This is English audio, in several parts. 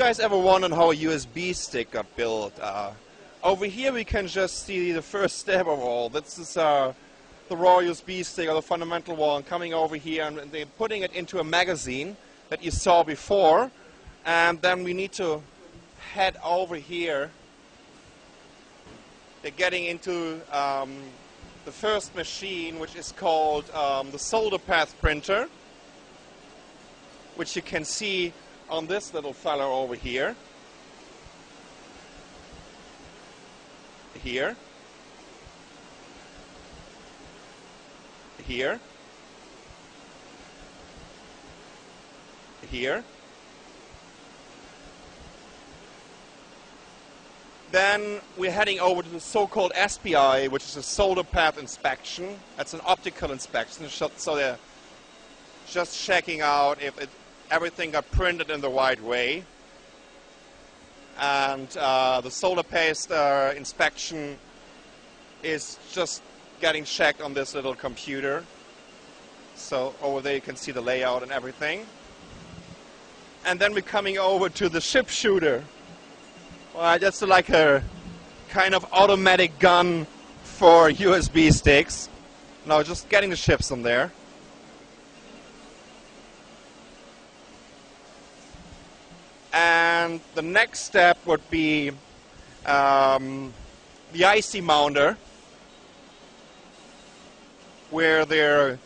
guys ever wondered how a USB stick got built? Over here we can just see the first step of all. This is the raw USB stick, or the fundamental one, coming over here, and they're putting it into a magazine that you saw before. And then we need to head over here. They're getting into the first machine, which is called the solder path printer, which you can see on this little fellow over here. Here. Here. Here. Then we're heading over to the so-called SPI, which is a solder path inspection. That's an optical inspection, so they're just checking out if everything got printed in the right way. And the solder paste inspection is just getting checked on this little computer. So over there you can see the layout and everything. And then we're coming over to the chip shooter. That's like a kind of automatic gun for USB sticks. Now just getting the chips on there. And the next step would be the IC mounter, where they're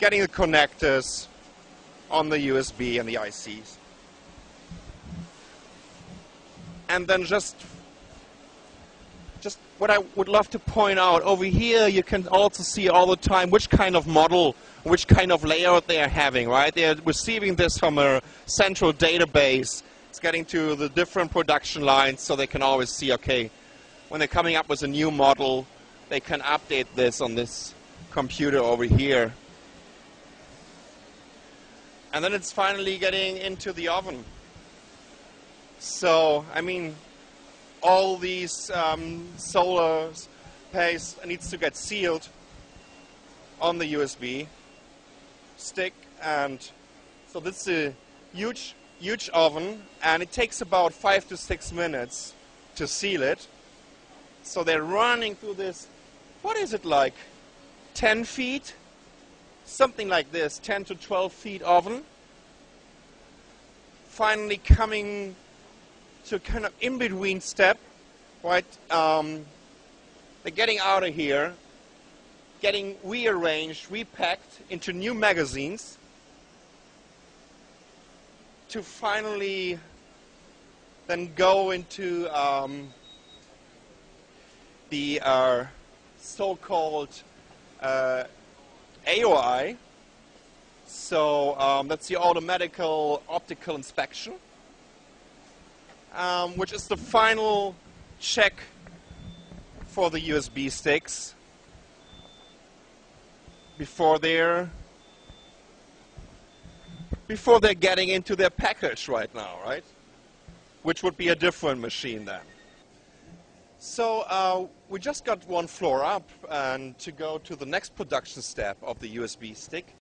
getting the connectors on the USB and the ICs. And then just what I would love to point out, over here you can also see all the time which kind of model, which kind of layout they are having, right? They are receiving this from a central database. It's getting to the different production lines, so they can always see, okay, when they're coming up with a new model, they can update this on this computer over here. And then it's finally getting into the oven. So, I mean, all these solar paste needs to get sealed on the USB stick, and so this is a huge oven, and it takes about 5 to 6 minutes to seal it. So they're running through this, what is it like, 10 feet? Something like this, 10 to 12 feet oven. Finally coming to a kind of in-between step, right? They're getting out of here, getting rearranged, repacked into new magazines, to finally then go into the so-called AOI. So that's the automatic optical inspection, which is the final check for the USB sticks before they're getting into their package right now, right? Which would be a different machine then. So we just got one floor up and to go to the next production step of the USB stick.